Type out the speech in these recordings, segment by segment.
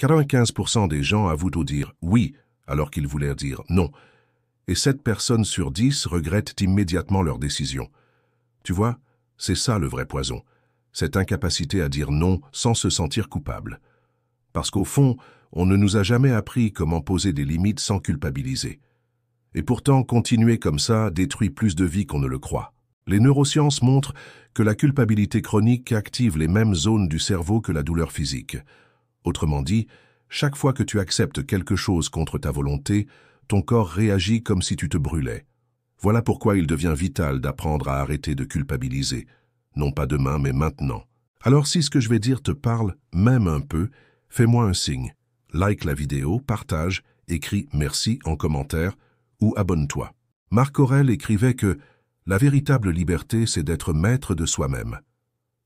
95% des gens avouent au dire « oui » alors qu'ils voulaient dire « non ». Et 7 personnes sur 10 regrettent immédiatement leur décision. Tu vois, c'est ça le vrai poison, cette incapacité à dire non sans se sentir coupable. Parce qu'au fond, on ne nous a jamais appris comment poser des limites sans culpabiliser. Et pourtant, continuer comme ça détruit plus de vies qu'on ne le croit. Les neurosciences montrent que la culpabilité chronique active les mêmes zones du cerveau que la douleur physique. Autrement dit, chaque fois que tu acceptes quelque chose contre ta volonté, ton corps réagit comme si tu te brûlais. Voilà pourquoi il devient vital d'apprendre à arrêter de culpabiliser. Non pas demain, mais maintenant. Alors si ce que je vais dire te parle, même un peu, fais-moi un signe. Like la vidéo, partage, écris « merci » en commentaire ou abonne-toi. Marc Aurèle écrivait que « la véritable liberté, c'est d'être maître de soi-même ».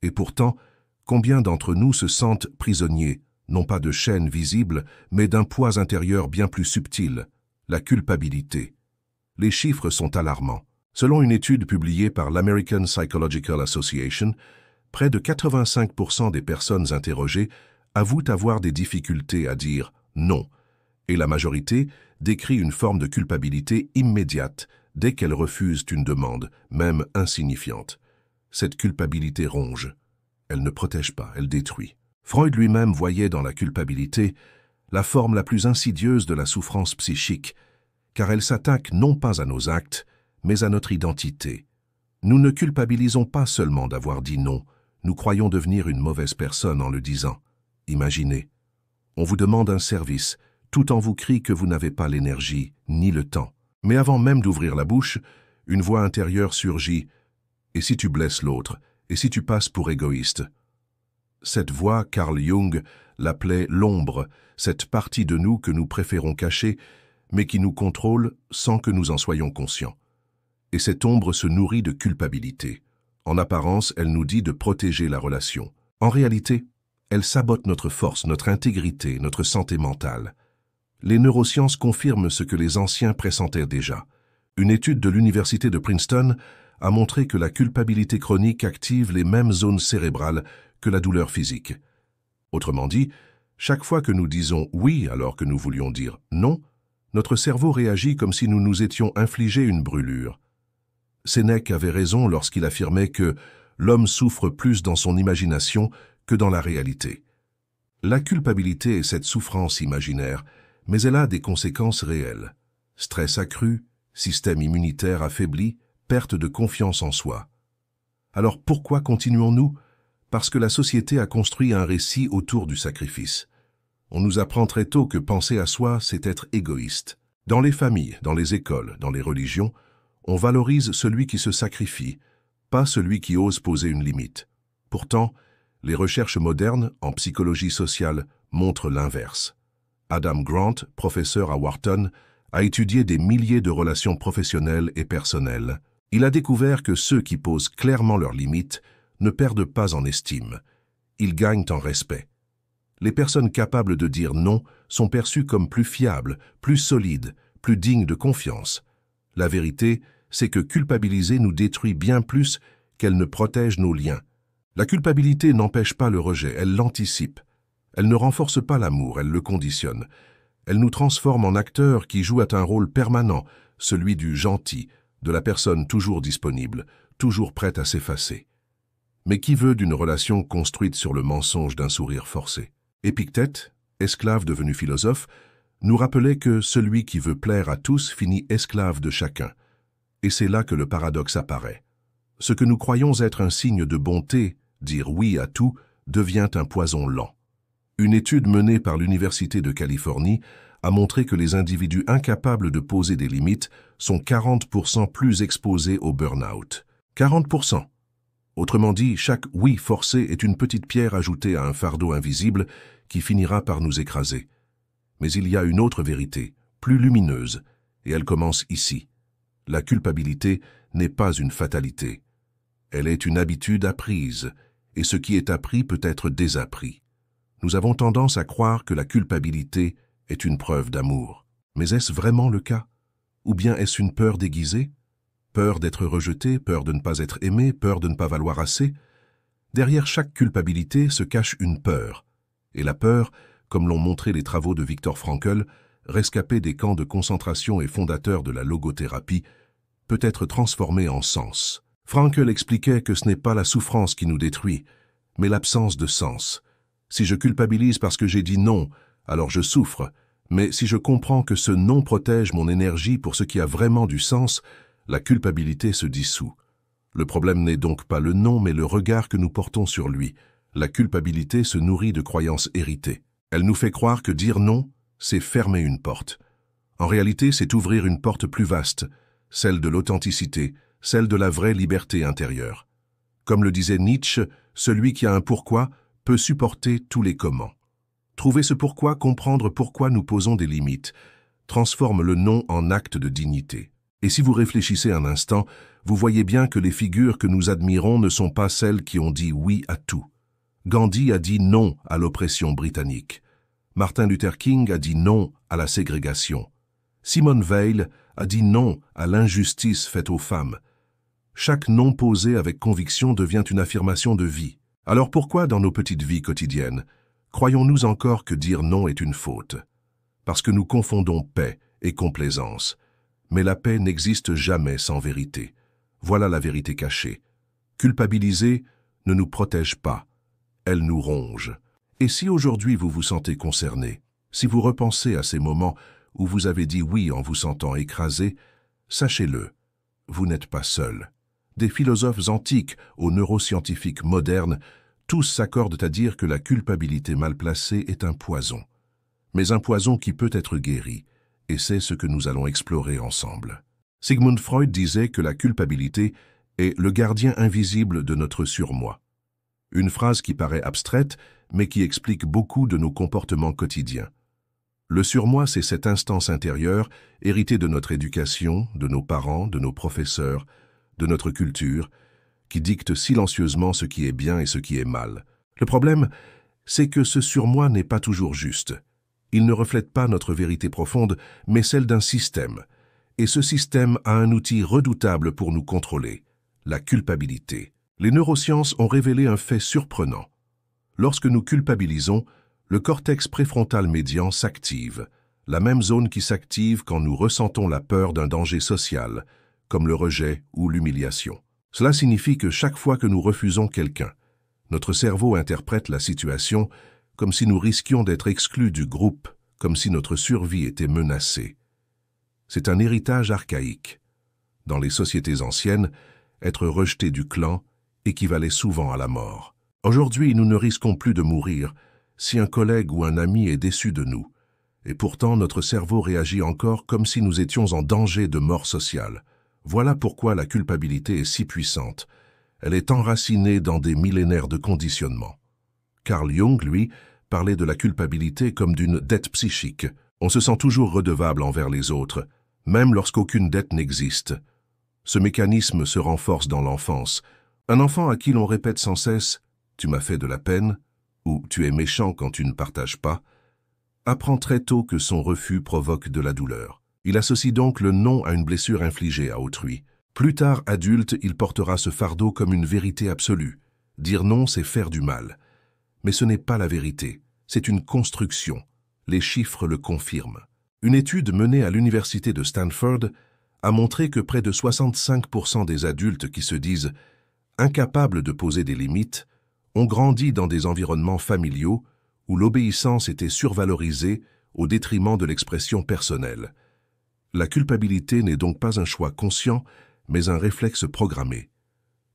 Et pourtant, combien d'entre nous se sentent prisonniers, non pas de chaînes visibles, mais d'un poids intérieur bien plus subtil, la culpabilité. Les chiffres sont alarmants. Selon une étude publiée par l'American Psychological Association, près de 85% des personnes interrogées avouent avoir des difficultés à dire « non », et la majorité décrit une forme de culpabilité immédiate dès qu'elles refusent une demande, même insignifiante. Cette culpabilité ronge. Elle ne protège pas, elle détruit. Freud lui-même voyait dans la culpabilité la forme la plus insidieuse de la souffrance psychique, car elle s'attaque non pas à nos actes, mais à notre identité. Nous ne culpabilisons pas seulement d'avoir dit non, nous croyons devenir une mauvaise personne en le disant. Imaginez, on vous demande un service, tout en vous crie que vous n'avez pas l'énergie ni le temps. Mais avant même d'ouvrir la bouche, une voix intérieure surgit. Et si tu blesses l'autre? Et si tu passes pour égoïste? Cette voix, Carl Jung l'appelait l'ombre, cette partie de nous que nous préférons cacher, mais qui nous contrôle sans que nous en soyons conscients. Et cette ombre se nourrit de culpabilité. En apparence, elle nous dit de protéger la relation. En réalité, elle sabote notre force, notre intégrité, notre santé mentale. Les neurosciences confirment ce que les anciens pressentaient déjà. Une étude de l'université de Princeton a montré que la culpabilité chronique active les mêmes zones cérébrales que la douleur physique. Autrement dit, chaque fois que nous disons « oui » alors que nous voulions dire « non », notre cerveau réagit comme si nous nous étions infligé une brûlure. Sénèque avait raison lorsqu'il affirmait que l'homme souffre plus dans son imagination que dans la réalité. La culpabilité est cette souffrance imaginaire, mais elle a des conséquences réelles. Stress accru, système immunitaire affaibli, perte de confiance en soi. Alors pourquoi continuons-nous? Parce que la société a construit un récit autour du sacrifice. On nous apprend très tôt que penser à soi, c'est être égoïste. Dans les familles, dans les écoles, dans les religions, on valorise celui qui se sacrifie, pas celui qui ose poser une limite. Pourtant, les recherches modernes en psychologie sociale montrent l'inverse. Adam Grant, professeur à Wharton, a étudié des milliers de relations professionnelles et personnelles. Il a découvert que ceux qui posent clairement leurs limites ne perdent pas en estime. Ils gagnent en respect. Les personnes capables de dire non sont perçues comme plus fiables, plus solides, plus dignes de confiance. La vérité, c'est que culpabiliser nous détruit bien plus qu'elle ne protège nos liens. La culpabilité n'empêche pas le rejet, elle l'anticipe. Elle ne renforce pas l'amour, elle le conditionne. Elle nous transforme en acteurs qui jouent un rôle permanent, celui du gentil, de la personne toujours disponible, toujours prête à s'effacer. Mais qui veut d'une relation construite sur le mensonge d'un sourire forcé? Épictète, esclave devenu philosophe, nous rappelait que celui qui veut plaire à tous finit esclave de chacun. Et c'est là que le paradoxe apparaît. Ce que nous croyons être un signe de bonté, dire oui à tout, devient un poison lent. Une étude menée par l'Université de Californie a montré que les individus incapables de poser des limites sont 40% plus exposés au burn-out. 40%. Autrement dit, chaque « oui » forcé est une petite pierre ajoutée à un fardeau invisible qui finira par nous écraser. Mais il y a une autre vérité, plus lumineuse, et elle commence ici. La culpabilité n'est pas une fatalité. Elle est une habitude apprise, et ce qui est appris peut être désappris. Nous avons tendance à croire que la culpabilité est une preuve d'amour. Mais est-ce vraiment le cas? Ou bien est-ce une peur déguisée? Peur d'être rejeté, peur de ne pas être aimé, peur de ne pas valoir assez? Derrière chaque culpabilité se cache une peur. Et la peur, comme l'ont montré les travaux de Viktor Frankl, rescapé des camps de concentration et fondateur de la logothérapie, peut être transformé en sens. Frankl expliquait que ce n'est pas la souffrance qui nous détruit, mais l'absence de sens. Si je culpabilise parce que j'ai dit non, alors je souffre, mais si je comprends que ce non protège mon énergie pour ce qui a vraiment du sens, la culpabilité se dissout. Le problème n'est donc pas le non, mais le regard que nous portons sur lui. La culpabilité se nourrit de croyances héritées. Elle nous fait croire que dire non, c'est fermer une porte. En réalité, c'est ouvrir une porte plus vaste, celle de l'authenticité, celle de la vraie liberté intérieure. Comme le disait Nietzsche, celui qui a un pourquoi peut supporter tous les comment. Trouver ce pourquoi, comprendre pourquoi nous posons des limites, transforme le non en acte de dignité. Et si vous réfléchissez un instant, vous voyez bien que les figures que nous admirons ne sont pas celles qui ont dit oui à tout. Gandhi a dit non à l'oppression britannique. Martin Luther King a dit non à la ségrégation. Simone Veil a dit non à l'injustice faite aux femmes. Chaque non posé avec conviction devient une affirmation de vie. Alors pourquoi, dans nos petites vies quotidiennes, croyons-nous encore que dire non est une faute? Parce que nous confondons paix et complaisance. Mais la paix n'existe jamais sans vérité. Voilà la vérité cachée. Culpabiliser ne nous protège pas. Elle nous ronge. Et si aujourd'hui vous vous sentez concerné, si vous repensez à ces moments où vous avez dit oui en vous sentant écrasé, sachez-le, vous n'êtes pas seul. Des philosophes antiques aux neuroscientifiques modernes, tous s'accordent à dire que la culpabilité mal placée est un poison. Mais un poison qui peut être guéri, et c'est ce que nous allons explorer ensemble. Sigmund Freud disait que la culpabilité est le gardien invisible de notre surmoi. Une phrase qui paraît abstraite, mais qui explique beaucoup de nos comportements quotidiens. Le surmoi, c'est cette instance intérieure, héritée de notre éducation, de nos parents, de nos professeurs, de notre culture, qui dicte silencieusement ce qui est bien et ce qui est mal. Le problème, c'est que ce surmoi n'est pas toujours juste. Il ne reflète pas notre vérité profonde, mais celle d'un système. Et ce système a un outil redoutable pour nous contrôler, la culpabilité. Les neurosciences ont révélé un fait surprenant. Lorsque nous culpabilisons, le cortex préfrontal médian s'active, la même zone qui s'active quand nous ressentons la peur d'un danger social, comme le rejet ou l'humiliation. Cela signifie que chaque fois que nous refusons quelqu'un, notre cerveau interprète la situation comme si nous risquions d'être exclus du groupe, comme si notre survie était menacée. C'est un héritage archaïque. Dans les sociétés anciennes, être rejeté du clan équivalait souvent à la mort. Aujourd'hui, nous ne risquons plus de mourir si un collègue ou un ami est déçu de nous, et pourtant notre cerveau réagit encore comme si nous étions en danger de mort sociale. Voilà pourquoi la culpabilité est si puissante. Elle est enracinée dans des millénaires de conditionnement. Carl Jung, lui, parlait de la culpabilité comme d'une dette psychique. On se sent toujours redevable envers les autres, même lorsqu'aucune dette n'existe. Ce mécanisme se renforce dans l'enfance. Un enfant à qui l'on répète sans cesse « tu m'as fait de la peine » ou « tu es méchant quand tu ne partages pas », apprend très tôt que son refus provoque de la douleur. Il associe donc le non à une blessure infligée à autrui. Plus tard, adulte, il portera ce fardeau comme une vérité absolue. Dire non, c'est faire du mal. Mais ce n'est pas la vérité, c'est une construction. Les chiffres le confirment. Une étude menée à l'université de Stanford a montré que près de 65% des adultes qui se disent incapables de poser des limites ont grandi dans des environnements familiaux où l'obéissance était survalorisée au détriment de l'expression personnelle. La culpabilité n'est donc pas un choix conscient, mais un réflexe programmé.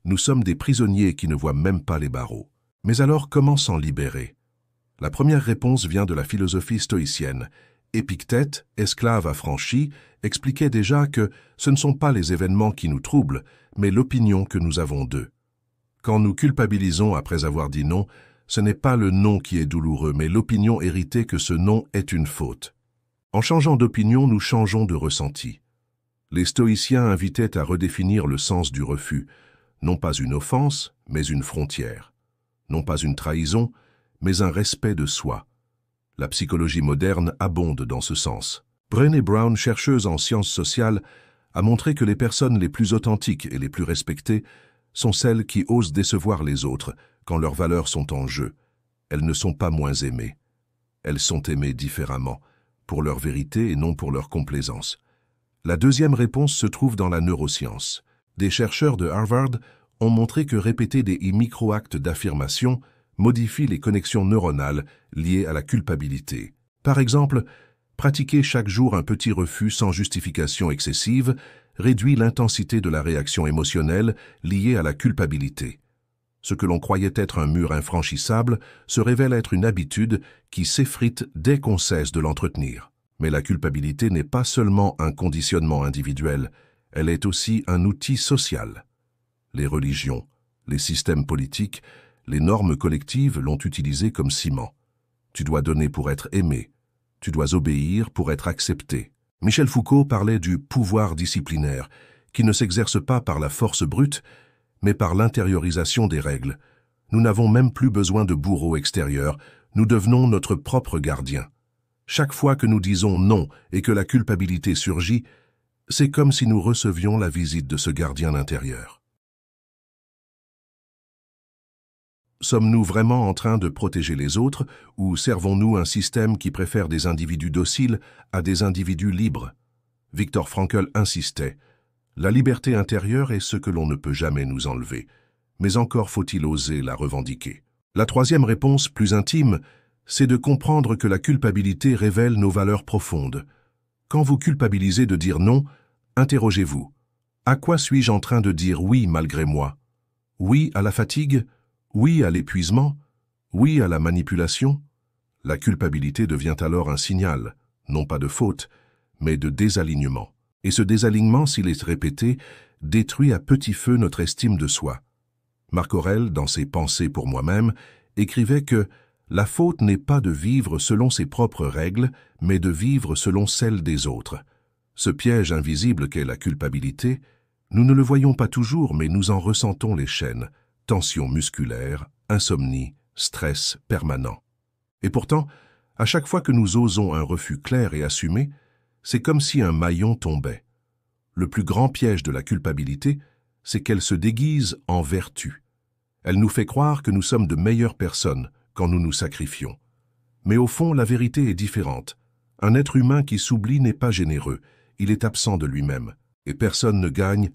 Nous sommes des prisonniers qui ne voient même pas les barreaux. Mais alors, comment s'en libérer? La première réponse vient de la philosophie stoïcienne. Épictète, esclave affranchi, expliquait déjà que ce ne sont pas les événements qui nous troublent, mais l'opinion que nous avons d'eux. Quand nous culpabilisons après avoir dit non, ce n'est pas le non qui est douloureux, mais l'opinion héritée que ce non est une faute. En changeant d'opinion, nous changeons de ressenti. Les stoïciens invitaient à redéfinir le sens du refus, non pas une offense, mais une frontière. Non pas une trahison, mais un respect de soi. La psychologie moderne abonde dans ce sens. Brené Brown, chercheuse en sciences sociales, a montré que les personnes les plus authentiques et les plus respectées sont celles qui osent décevoir les autres quand leurs valeurs sont en jeu. Elles ne sont pas moins aimées. Elles sont aimées différemment, pour leur vérité et non pour leur complaisance. La deuxième réponse se trouve dans la neuroscience. Des chercheurs de Harvard ont montré que répéter des micro-actes d'affirmation modifie les connexions neuronales liées à la culpabilité. Par exemple, pratiquer chaque jour un petit refus sans justification excessive réduit l'intensité de la réaction émotionnelle liée à la culpabilité. Ce que l'on croyait être un mur infranchissable se révèle être une habitude qui s'effrite dès qu'on cesse de l'entretenir. Mais la culpabilité n'est pas seulement un conditionnement individuel, elle est aussi un outil social. Les religions, les systèmes politiques, les normes collectives l'ont utilisé comme ciment. Tu dois donner pour être aimé, tu dois obéir pour être accepté. Michel Foucault parlait du pouvoir disciplinaire, qui ne s'exerce pas par la force brute, mais par l'intériorisation des règles. Nous n'avons même plus besoin de bourreaux extérieurs, nous devenons notre propre gardien. Chaque fois que nous disons non et que la culpabilité surgit, c'est comme si nous recevions la visite de ce gardien intérieur. Sommes-nous vraiment en train de protéger les autres ou servons-nous un système qui préfère des individus dociles à des individus libres? Viktor Frankl insistait. La liberté intérieure est ce que l'on ne peut jamais nous enlever, mais encore faut-il oser la revendiquer. La troisième réponse, plus intime, c'est de comprendre que la culpabilité révèle nos valeurs profondes. Quand vous culpabilisez de dire non, interrogez-vous. À quoi suis-je en train de dire oui malgré moi? Oui à la fatigue? Oui à l'épuisement? Oui à la manipulation? La culpabilité devient alors un signal, non pas de faute, mais de désalignement. Et ce désalignement, s'il est répété, détruit à petit feu notre estime de soi. Marc Aurèle, dans ses Pensées pour moi-même, écrivait que la faute n'est pas de vivre selon ses propres règles, mais de vivre selon celles des autres. Ce piège invisible qu'est la culpabilité, nous ne le voyons pas toujours, mais nous en ressentons les chaînes, tension musculaire, insomnie, stress permanent. Et pourtant, à chaque fois que nous osons un refus clair et assumé, c'est comme si un maillon tombait. Le plus grand piège de la culpabilité, c'est qu'elle se déguise en vertu. Elle nous fait croire que nous sommes de meilleures personnes quand nous nous sacrifions. Mais au fond, la vérité est différente. Un être humain qui s'oublie n'est pas généreux, il est absent de lui-même, et personne ne gagne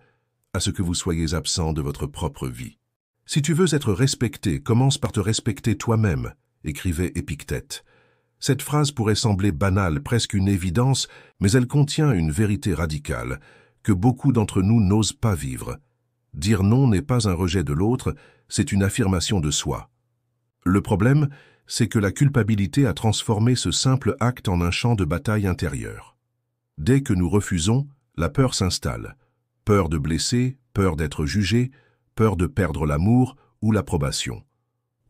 à ce que vous soyez absent de votre propre vie. Si tu veux être respecté, commence par te respecter toi-même, écrivait Épictète. Cette phrase pourrait sembler banale, presque une évidence, mais elle contient une vérité radicale que beaucoup d'entre nous n'osent pas vivre. Dire non n'est pas un rejet de l'autre, c'est une affirmation de soi. Le problème, c'est que la culpabilité a transformé ce simple acte en un champ de bataille intérieur. Dès que nous refusons, la peur s'installe. Peur de blesser, peur d'être jugé, peur de perdre l'amour ou l'approbation.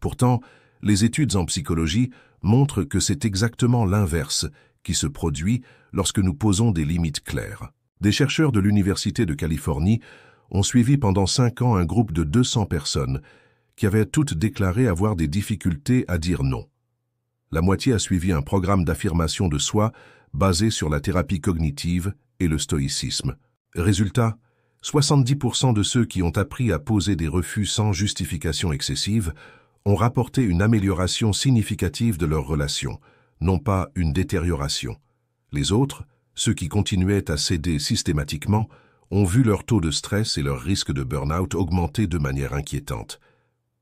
Pourtant, les études en psychologie montrent que c'est exactement l'inverse qui se produit lorsque nous posons des limites claires. Des chercheurs de l'Université de Californie ont suivi pendant 5 ans un groupe de 200 personnes qui avaient toutes déclaré avoir des difficultés à dire non. La moitié a suivi un programme d'affirmation de soi basé sur la thérapie cognitive et le stoïcisme. Résultat, 70% de ceux qui ont appris à poser des refus sans justification excessive ont rapporté une amélioration significative de leurs relations, non pas une détérioration. Les autres, ceux qui continuaient à céder systématiquement, ont vu leur taux de stress et leur risque de burn-out augmenter de manière inquiétante.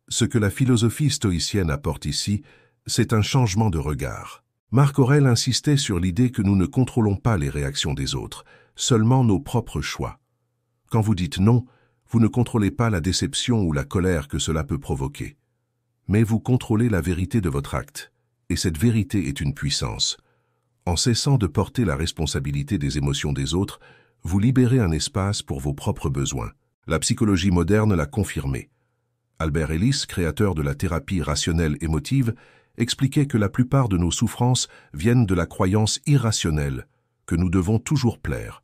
Ce que la philosophie stoïcienne apporte ici, c'est un changement de regard. Marc Aurèle insistait sur l'idée que nous ne contrôlons pas les réactions des autres, seulement nos propres choix. Quand vous dites non, vous ne contrôlez pas la déception ou la colère que cela peut provoquer. Mais vous contrôlez la vérité de votre acte, et cette vérité est une puissance. En cessant de porter la responsabilité des émotions des autres, vous libérez un espace pour vos propres besoins. La psychologie moderne l'a confirmé. Albert Ellis, créateur de la thérapie rationnelle émotive, expliquait que la plupart de nos souffrances viennent de la croyance irrationnelle, que nous devons toujours plaire.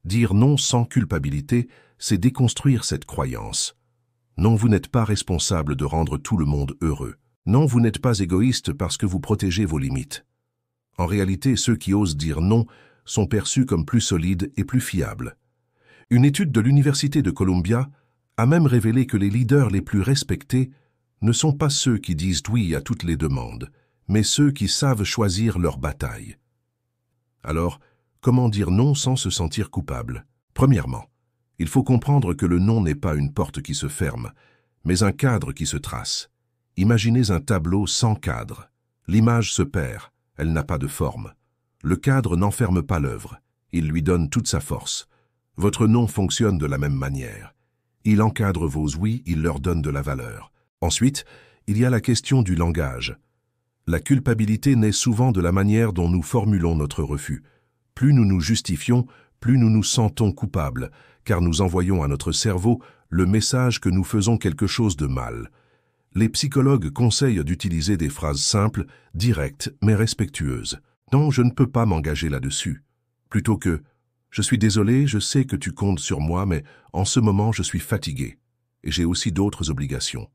Dire non sans culpabilité, c'est déconstruire cette croyance. Non, vous n'êtes pas responsable de rendre tout le monde heureux. Non, vous n'êtes pas égoïste parce que vous protégez vos limites. En réalité, ceux qui osent dire non sont perçus comme plus solides et plus fiables. Une étude de l'Université de Columbia a même révélé que les leaders les plus respectés ne sont pas ceux qui disent oui à toutes les demandes, mais ceux qui savent choisir leur bataille. Alors, comment dire non sans se sentir coupable? Premièrement, il faut comprendre que le non n'est pas une porte qui se ferme, mais un cadre qui se trace. Imaginez un tableau sans cadre. L'image se perd, elle n'a pas de forme. Le cadre n'enferme pas l'œuvre, il lui donne toute sa force. Votre non fonctionne de la même manière. Il encadre vos oui, il leur donne de la valeur. Ensuite, il y a la question du langage. La culpabilité naît souvent de la manière dont nous formulons notre refus. Plus nous nous justifions, plus nous nous sentons coupables, car nous envoyons à notre cerveau le message que nous faisons quelque chose de mal. Les psychologues conseillent d'utiliser des phrases simples, directes, mais respectueuses. Non, je ne peux pas m'engager là-dessus. Plutôt que « Je suis désolé, je sais que tu comptes sur moi, mais en ce moment je suis fatigué, et j'ai aussi d'autres obligations. »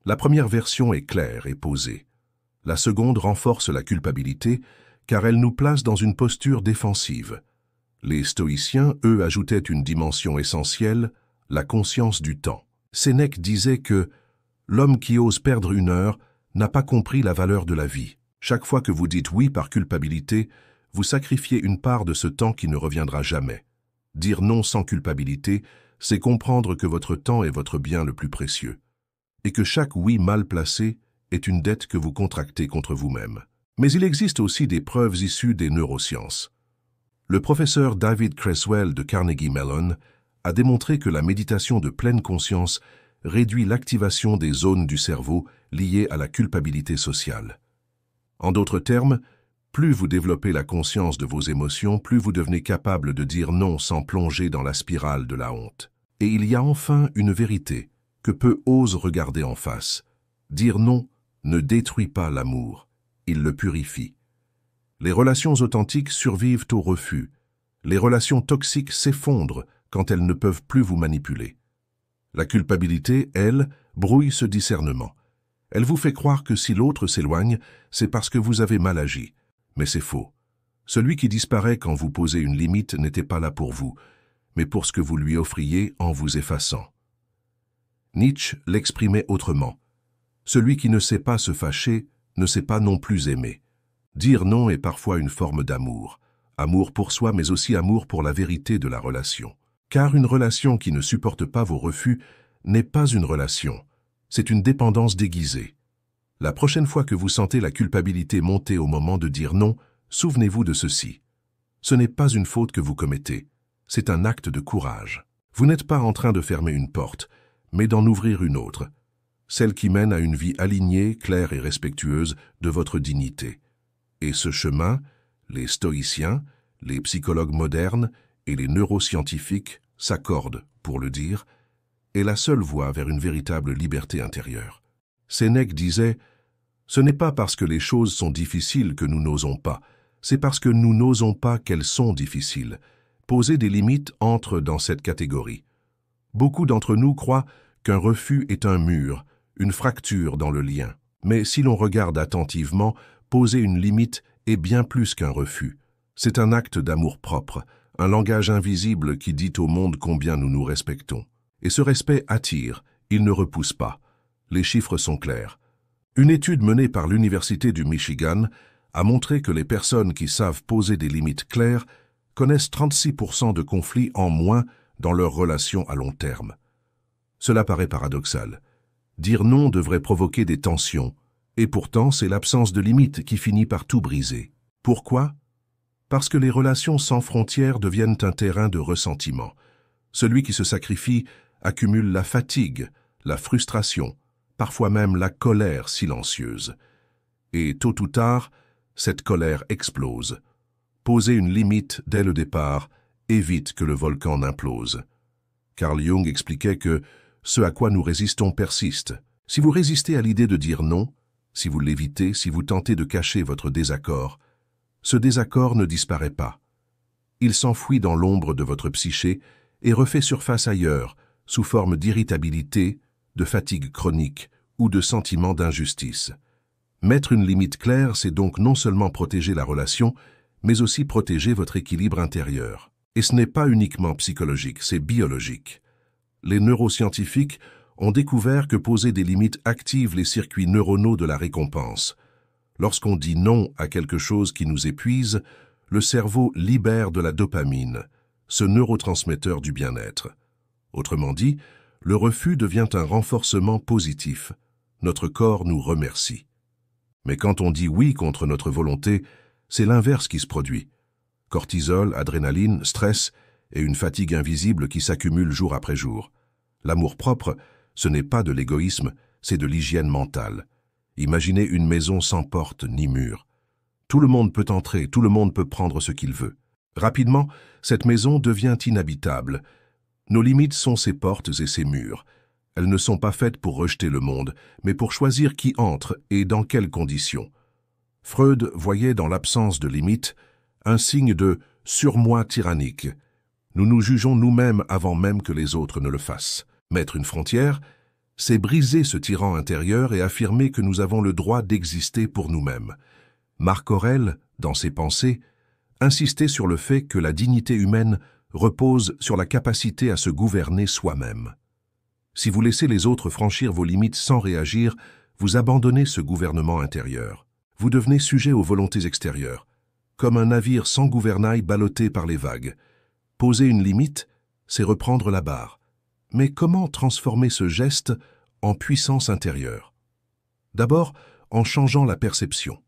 La première version est claire et posée. La seconde renforce la culpabilité, car elle nous place dans une posture défensive. Les stoïciens, eux, ajoutaient une dimension essentielle, la conscience du temps. Sénèque disait que « l'homme qui ose perdre une heure n'a pas compris la valeur de la vie. Chaque fois que vous dites oui par culpabilité, vous sacrifiez une part de ce temps qui ne reviendra jamais. Dire non sans culpabilité, c'est comprendre que votre temps est votre bien le plus précieux, et que chaque oui mal placé est une dette que vous contractez contre vous-même. Mais il existe aussi des preuves issues des neurosciences. Le professeur David Creswell de Carnegie Mellon a démontré que la méditation de pleine conscience réduit l'activation des zones du cerveau liées à la culpabilité sociale. En d'autres termes, plus vous développez la conscience de vos émotions, plus vous devenez capable de dire non sans plonger dans la spirale de la honte. Et il y a enfin une vérité que peu osent regarder en face. Dire non ne détruit pas l'amour, il le purifie. Les relations authentiques survivent au refus. Les relations toxiques s'effondrent quand elles ne peuvent plus vous manipuler. La culpabilité, elle, brouille ce discernement. Elle vous fait croire que si l'autre s'éloigne, c'est parce que vous avez mal agi. Mais c'est faux. Celui qui disparaît quand vous posez une limite n'était pas là pour vous, mais pour ce que vous lui offriez en vous effaçant. Nietzsche l'exprimait autrement. Celui qui ne sait pas se fâcher ne sait pas non plus aimer. Dire non est parfois une forme d'amour. Amour pour soi, mais aussi amour pour la vérité de la relation. Car une relation qui ne supporte pas vos refus n'est pas une relation. C'est une dépendance déguisée. La prochaine fois que vous sentez la culpabilité monter au moment de dire non, souvenez-vous de ceci. Ce n'est pas une faute que vous commettez, c'est un acte de courage. Vous n'êtes pas en train de fermer une porte, mais d'en ouvrir une autre, celle qui mène à une vie alignée, claire et respectueuse de votre dignité. Et ce chemin, les stoïciens, les psychologues modernes et les neuroscientifiques s'accordent pour le dire, est la seule voie vers une véritable liberté intérieure. Sénèque disait « Ce n'est pas parce que les choses sont difficiles que nous n'osons pas, c'est parce que nous n'osons pas qu'elles sont difficiles. Poser des limites entre dans cette catégorie. Beaucoup d'entre nous croient qu'un refus est un mur, une fracture dans le lien. Mais si l'on regarde attentivement, poser une limite est bien plus qu'un refus. C'est un acte d'amour-propre, un langage invisible qui dit au monde combien nous nous respectons. Et ce respect attire, il ne repousse pas. Les chiffres sont clairs. Une étude menée par l'Université du Michigan a montré que les personnes qui savent poser des limites claires connaissent 36% de conflits en moins dans leurs relations à long terme. Cela paraît paradoxal. Dire non devrait provoquer des tensions, et pourtant c'est l'absence de limites qui finit par tout briser. Pourquoi? Parce que les relations sans frontières deviennent un terrain de ressentiment. Celui qui se sacrifie accumule la fatigue, la frustration, parfois même la colère silencieuse. Et tôt ou tard, cette colère explose. Poser une limite dès le départ évite que le volcan n'implose. Carl Jung expliquait que ce à quoi nous résistons persiste. Si vous résistez à l'idée de dire non, si vous l'évitez, si vous tentez de cacher votre désaccord, ce désaccord ne disparaît pas. Il s'enfuit dans l'ombre de votre psyché et refait surface ailleurs, sous forme d'irritabilité, de fatigue chronique ou de sentiment d'injustice. Mettre une limite claire, c'est donc non seulement protéger la relation, mais aussi protéger votre équilibre intérieur. Et ce n'est pas uniquement psychologique, c'est biologique. Les neuroscientifiques ont découvert que poser des limites active les circuits neuronaux de la récompense. Lorsqu'on dit non à quelque chose qui nous épuise, le cerveau libère de la dopamine, ce neurotransmetteur du bien-être. Autrement dit, le refus devient un renforcement positif. Notre corps nous remercie. Mais quand on dit oui contre notre volonté, c'est l'inverse qui se produit. Cortisol, adrénaline, stress et une fatigue invisible qui s'accumule jour après jour. L'amour-propre, ce n'est pas de l'égoïsme, c'est de l'hygiène mentale. Imaginez une maison sans porte ni mur. Tout le monde peut entrer, tout le monde peut prendre ce qu'il veut. Rapidement, cette maison devient inhabitable. Nos limites sont ses portes et ses murs. Elles ne sont pas faites pour rejeter le monde, mais pour choisir qui entre et dans quelles conditions. Freud voyait dans l'absence de limites un signe de surmoi tyrannique. Nous nous jugeons nous-mêmes avant même que les autres ne le fassent. Mettre une frontière, c'est briser ce tyran intérieur et affirmer que nous avons le droit d'exister pour nous-mêmes. Marc Aurèle, dans ses pensées, insistait sur le fait que la dignité humaine repose sur la capacité à se gouverner soi-même. Si vous laissez les autres franchir vos limites sans réagir, vous abandonnez ce gouvernement intérieur. Vous devenez sujet aux volontés extérieures, comme un navire sans gouvernail ballotté par les vagues. Poser une limite, c'est reprendre la barre. Mais comment transformer ce geste en puissance intérieure? D'abord, en changeant la perception.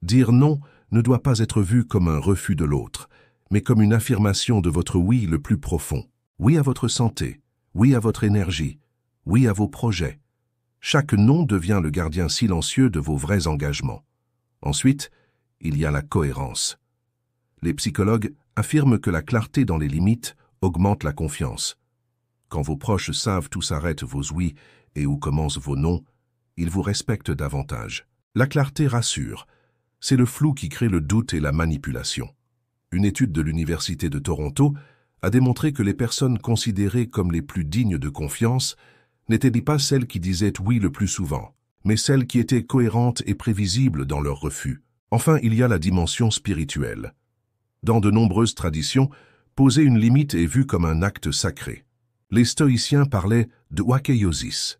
Dire non ne doit pas être vu comme un refus de l'autre, mais comme une affirmation de votre oui le plus profond. Oui à votre santé, oui à votre énergie, oui à vos projets. Chaque non devient le gardien silencieux de vos vrais engagements. Ensuite, il y a la cohérence. Les psychologues affirment que la clarté dans les limites augmente la confiance. Quand vos proches savent où s'arrêtent vos oui et où commencent vos non, ils vous respectent davantage. La clarté rassure. C'est le flou qui crée le doute et la manipulation. Une étude de l'Université de Toronto a démontré que les personnes considérées comme les plus dignes de confiance n'étaient pas celles qui disaient oui le plus souvent, mais celles qui étaient cohérentes et prévisibles dans leur refus. Enfin, il y a la dimension spirituelle. Dans de nombreuses traditions, poser une limite est vu comme un acte sacré. Les stoïciens parlaient de wakeiosis,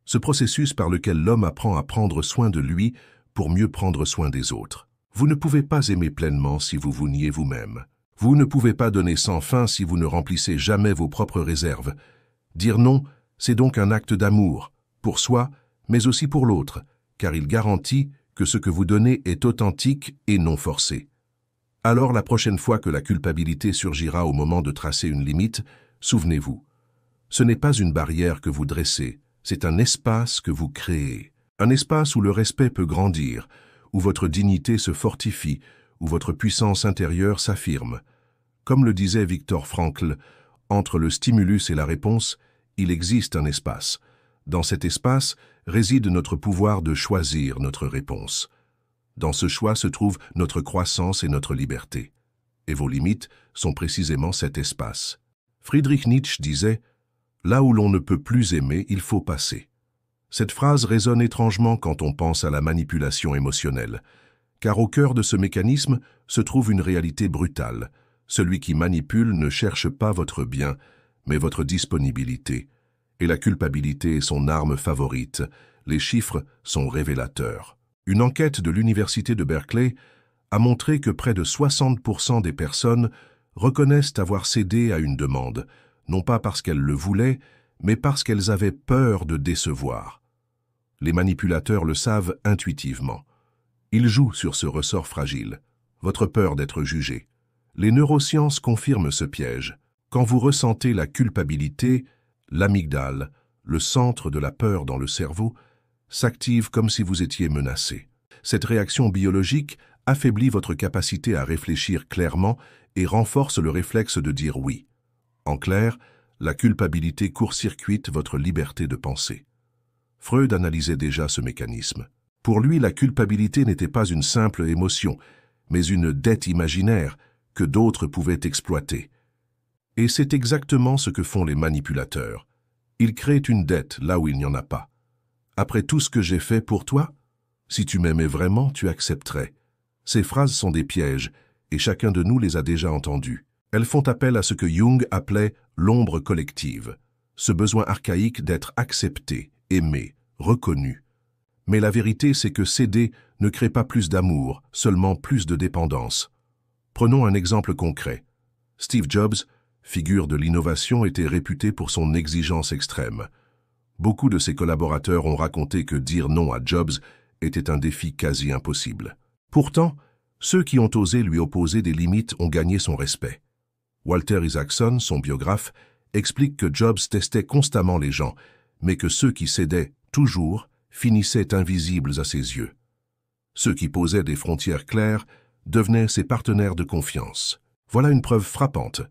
ce processus par lequel l'homme apprend à prendre soin de lui pour mieux prendre soin des autres. Vous ne pouvez pas aimer pleinement si vous vous niez vous-même. Vous ne pouvez pas donner sans fin si vous ne remplissez jamais vos propres réserves. Dire non, c'est donc un acte d'amour, pour soi, mais aussi pour l'autre, car il garantit que ce que vous donnez est authentique et non forcé. Alors la prochaine fois que la culpabilité surgira au moment de tracer une limite, souvenez-vous, ce n'est pas une barrière que vous dressez, c'est un espace que vous créez. Un espace où le respect peut grandir, où votre dignité se fortifie, où votre puissance intérieure s'affirme. Comme le disait Viktor Frankl, entre le stimulus et la réponse, il existe un espace. Dans cet espace réside notre pouvoir de choisir notre réponse. Dans ce choix se trouve notre croissance et notre liberté. Et vos limites sont précisément cet espace. Friedrich Nietzsche disait « Là où l'on ne peut plus aimer, il faut passer ». Cette phrase résonne étrangement quand on pense à la manipulation émotionnelle, car au cœur de ce mécanisme se trouve une réalité brutale. Celui qui manipule ne cherche pas votre bien, mais votre disponibilité. Et la culpabilité est son arme favorite. Les chiffres sont révélateurs. Une enquête de l'Université de Berkeley a montré que près de 60% des personnes reconnaissent avoir cédé à une demande, non pas parce qu'elles le voulaient, mais parce qu'elles avaient peur de décevoir. Les manipulateurs le savent intuitivement. Ils jouent sur ce ressort fragile, votre peur d'être jugé. Les neurosciences confirment ce piège. Quand vous ressentez la culpabilité, l'amygdale, le centre de la peur dans le cerveau, s'active comme si vous étiez menacé. Cette réaction biologique affaiblit votre capacité à réfléchir clairement et renforce le réflexe de dire oui. En clair, la culpabilité court-circuite votre liberté de penser. Freud analysait déjà ce mécanisme. Pour lui, la culpabilité n'était pas une simple émotion, mais une dette imaginaire que d'autres pouvaient exploiter. Et c'est exactement ce que font les manipulateurs. Ils créent une dette là où il n'y en a pas. Après tout ce que j'ai fait pour toi, si tu m'aimais vraiment, tu accepterais. Ces phrases sont des pièges, et chacun de nous les a déjà entendues. Elles font appel à ce que Jung appelait l'ombre collective, ce besoin archaïque d'être accepté, aimé, reconnu. Mais la vérité, c'est que céder ne crée pas plus d'amour, seulement plus de dépendance. Prenons un exemple concret. Steve Jobs, figure de l'innovation, était réputé pour son exigence extrême. Beaucoup de ses collaborateurs ont raconté que dire non à Jobs était un défi quasi impossible. Pourtant, ceux qui ont osé lui opposer des limites ont gagné son respect. Walter Isaacson, son biographe, explique que Jobs testait constamment les gens, mais que ceux qui cédaient toujours finissaient invisibles à ses yeux. Ceux qui posaient des frontières claires devenaient ses partenaires de confiance. Voilà une preuve frappante.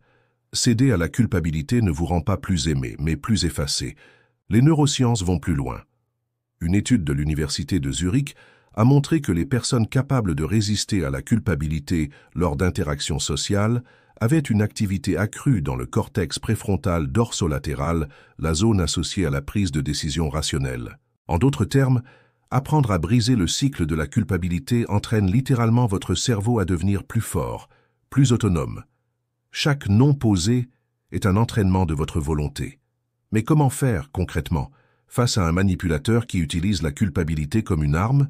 Céder à la culpabilité ne vous rend pas plus aimé, mais plus effacé. Les neurosciences vont plus loin. Une étude de l'Université de Zurich a montré que les personnes capables de résister à la culpabilité lors d'interactions sociales avaient une activité accrue dans le cortex préfrontal dorsolatéral, la zone associée à la prise de décision rationnelle. En d'autres termes, apprendre à briser le cycle de la culpabilité entraîne littéralement votre cerveau à devenir plus fort, plus autonome. Chaque non posé est un entraînement de votre volonté. Mais comment faire, concrètement, face à un manipulateur qui utilise la culpabilité comme une arme?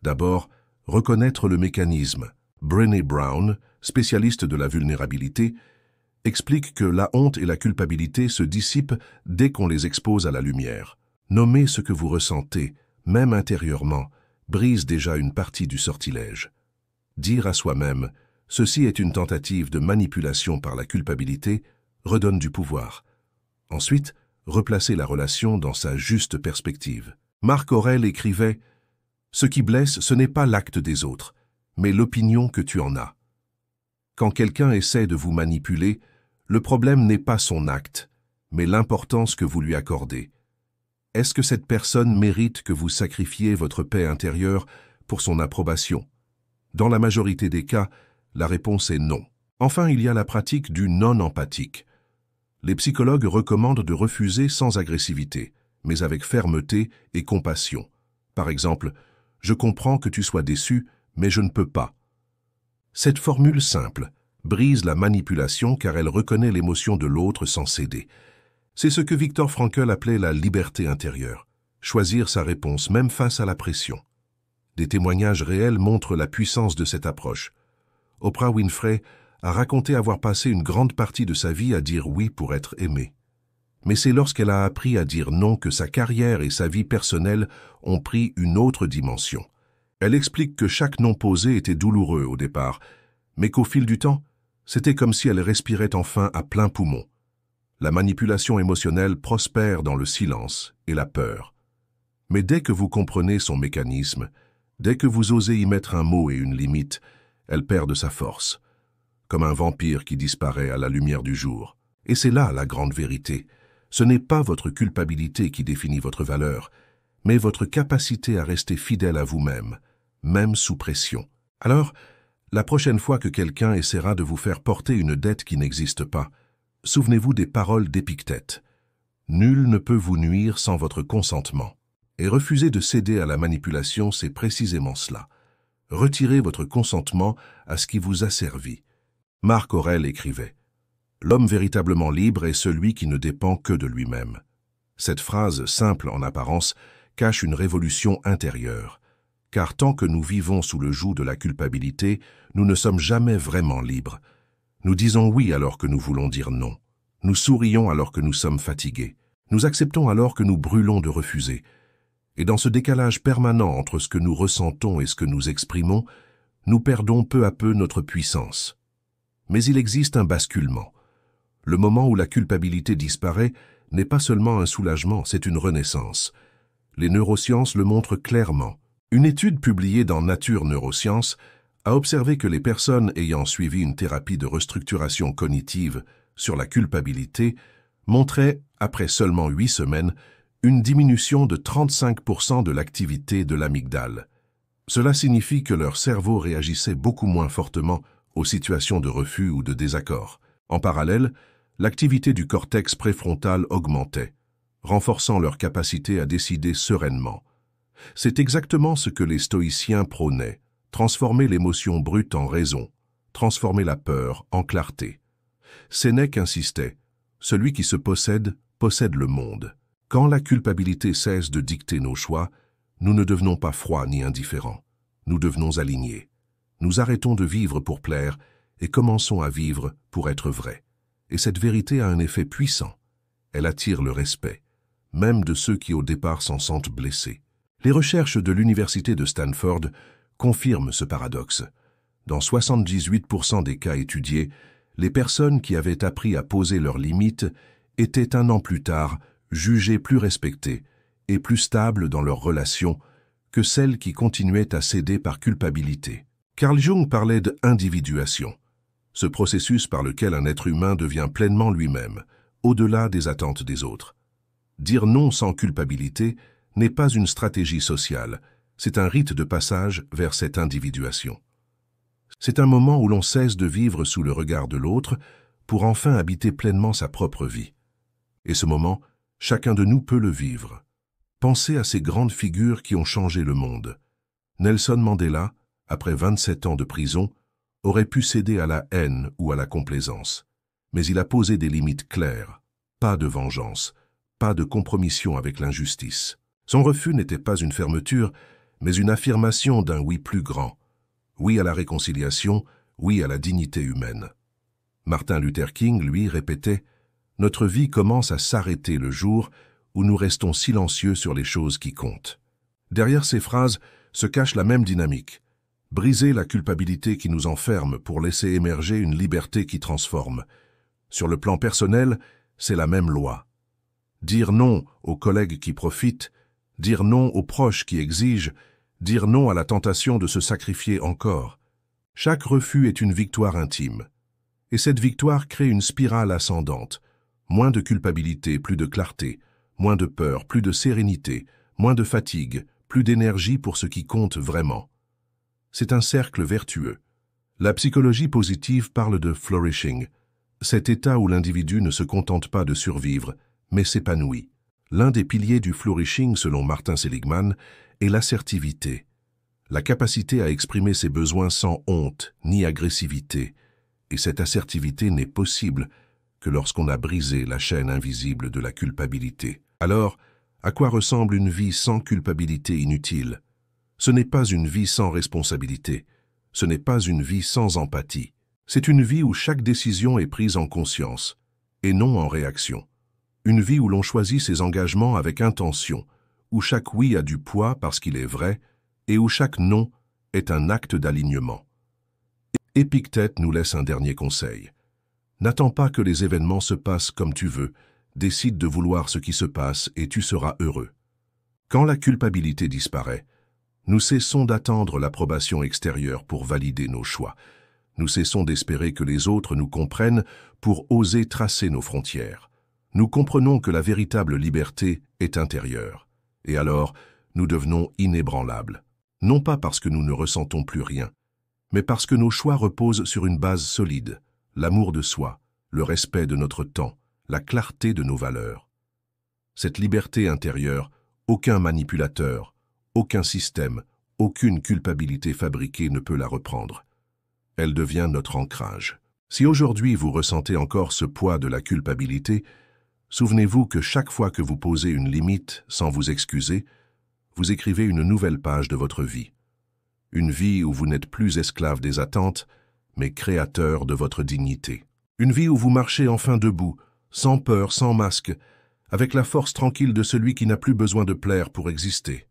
D'abord, reconnaître le mécanisme. Brené Brown, spécialiste de la vulnérabilité, explique que la honte et la culpabilité se dissipent dès qu'on les expose à la lumière. Nommer ce que vous ressentez, même intérieurement, brise déjà une partie du sortilège. Dire à soi-même « ceci est une tentative de manipulation par la culpabilité » redonne du pouvoir. Ensuite, replacer la relation dans sa juste perspective. Marc Aurèle écrivait « Ce qui blesse, ce n'est pas l'acte des autres, mais l'opinion que tu en as. » Quand quelqu'un essaie de vous manipuler, le problème n'est pas son acte, mais l'importance que vous lui accordez. Est-ce que cette personne mérite que vous sacrifiez votre paix intérieure pour son approbation? Dans la majorité des cas, la réponse est non. Enfin, il y a la pratique du non-empathique. Les psychologues recommandent de refuser sans agressivité, mais avec fermeté et compassion. Par exemple, « Je comprends que tu sois déçu, mais je ne peux pas. » Cette formule simple brise la manipulation car elle reconnaît l'émotion de l'autre sans céder. C'est ce que Viktor Frankl appelait la liberté intérieure, choisir sa réponse même face à la pression. Des témoignages réels montrent la puissance de cette approche. Oprah Winfrey a raconté avoir passé une grande partie de sa vie à dire oui pour être aimée. Mais c'est lorsqu'elle a appris à dire non que sa carrière et sa vie personnelle ont pris une autre dimension. Elle explique que chaque non posé était douloureux au départ, mais qu'au fil du temps, c'était comme si elle respirait enfin à plein poumon. La manipulation émotionnelle prospère dans le silence et la peur. Mais dès que vous comprenez son mécanisme, dès que vous osez y mettre un mot et une limite, elle perd de sa force, comme un vampire qui disparaît à la lumière du jour. Et c'est là la grande vérité. Ce n'est pas votre culpabilité qui définit votre valeur, mais votre capacité à rester fidèle à vous-même, même sous pression. Alors, la prochaine fois que quelqu'un essaiera de vous faire porter une dette qui n'existe pas, souvenez-vous des paroles d'Épictète. Nul ne peut vous nuire sans votre consentement. Et refuser de céder à la manipulation, c'est précisément cela. Retirez votre consentement à ce qui vous a servi. Marc Aurèle écrivait « L'homme véritablement libre est celui qui ne dépend que de lui-même. » Cette phrase, simple en apparence, cache une révolution intérieure. Car tant que nous vivons sous le joug de la culpabilité, nous ne sommes jamais vraiment libres. Nous disons oui alors que nous voulons dire non. Nous sourions alors que nous sommes fatigués. Nous acceptons alors que nous brûlons de refuser. Et dans ce décalage permanent entre ce que nous ressentons et ce que nous exprimons, nous perdons peu à peu notre puissance. Mais il existe un basculement. Le moment où la culpabilité disparaît n'est pas seulement un soulagement, c'est une renaissance. Les neurosciences le montrent clairement. Une étude publiée dans Nature Neurosciences a observé que les personnes ayant suivi une thérapie de restructuration cognitive sur la culpabilité montraient, après seulement 8 semaines, une diminution de 35% de l'activité de l'amygdale. Cela signifie que leur cerveau réagissait beaucoup moins fortement aux situations de refus ou de désaccord. En parallèle, l'activité du cortex préfrontal augmentait, renforçant leur capacité à décider sereinement. C'est exactement ce que les stoïciens prônaient, transformer l'émotion brute en raison, transformer la peur en clarté. Sénèque insistait, celui qui se possède, possède le monde. Quand la culpabilité cesse de dicter nos choix, nous ne devenons pas froids ni indifférents. Nous devenons alignés. Nous arrêtons de vivre pour plaire et commençons à vivre pour être vrais. Et cette vérité a un effet puissant. Elle attire le respect, même de ceux qui au départ s'en sentent blessés. Les recherches de l'université de Stanford confirment ce paradoxe. Dans 78% des cas étudiés, les personnes qui avaient appris à poser leurs limites étaient un an plus tard jugées plus respectées et plus stables dans leurs relations que celles qui continuaient à céder par culpabilité. Carl Jung parlait d'individuation, ce processus par lequel un être humain devient pleinement lui-même, au-delà des attentes des autres. Dire non sans culpabilité n'est pas une stratégie sociale, c'est un rite de passage vers cette individuation. C'est un moment où l'on cesse de vivre sous le regard de l'autre pour enfin habiter pleinement sa propre vie. Et ce moment, chacun de nous peut le vivre. Pensez à ces grandes figures qui ont changé le monde. Nelson Mandela, après 27 ans de prison, aurait pu céder à la haine ou à la complaisance. Mais il a posé des limites claires. Pas de vengeance, pas de compromission avec l'injustice. Son refus n'était pas une fermeture, mais une affirmation d'un oui plus grand. Oui à la réconciliation, oui à la dignité humaine. Martin Luther King, lui, répétait « Notre vie commence à s'arrêter le jour où nous restons silencieux sur les choses qui comptent. » Derrière ces phrases se cache la même dynamique. Briser la culpabilité qui nous enferme pour laisser émerger une liberté qui transforme. Sur le plan personnel, c'est la même loi. Dire non aux collègues qui profitent, dire non aux proches qui exigent, dire non à la tentation de se sacrifier encore. Chaque refus est une victoire intime. Et cette victoire crée une spirale ascendante. Moins de culpabilité, plus de clarté, moins de peur, plus de sérénité, moins de fatigue, plus d'énergie pour ce qui compte vraiment. C'est un cercle vertueux. La psychologie positive parle de flourishing, cet état où l'individu ne se contente pas de survivre, mais s'épanouit. L'un des piliers du flourishing, selon Martin Seligman, est l'assertivité, la capacité à exprimer ses besoins sans honte ni agressivité. Et cette assertivité n'est possible que lorsqu'on a brisé la chaîne invisible de la culpabilité. Alors, à quoi ressemble une vie sans culpabilité inutile? Ce n'est pas une vie sans responsabilité, ce n'est pas une vie sans empathie. C'est une vie où chaque décision est prise en conscience, et non en réaction. Une vie où l'on choisit ses engagements avec intention, où chaque oui a du poids parce qu'il est vrai, et où chaque non est un acte d'alignement. Épictète nous laisse un dernier conseil. N'attends pas que les événements se passent comme tu veux, décide de vouloir ce qui se passe et tu seras heureux. Quand la culpabilité disparaît, nous cessons d'attendre l'approbation extérieure pour valider nos choix. Nous cessons d'espérer que les autres nous comprennent pour oser tracer nos frontières. Nous comprenons que la véritable liberté est intérieure. Et alors, nous devenons inébranlables. Non pas parce que nous ne ressentons plus rien, mais parce que nos choix reposent sur une base solide, l'amour de soi, le respect de notre temps, la clarté de nos valeurs. Cette liberté intérieure, aucun manipulateur, aucun système, aucune culpabilité fabriquée ne peut la reprendre. Elle devient notre ancrage. Si aujourd'hui vous ressentez encore ce poids de la culpabilité, souvenez-vous que chaque fois que vous posez une limite sans vous excuser, vous écrivez une nouvelle page de votre vie. Une vie où vous n'êtes plus esclave des attentes, mais créateur de votre dignité. Une vie où vous marchez enfin debout, sans peur, sans masque, avec la force tranquille de celui qui n'a plus besoin de plaire pour exister.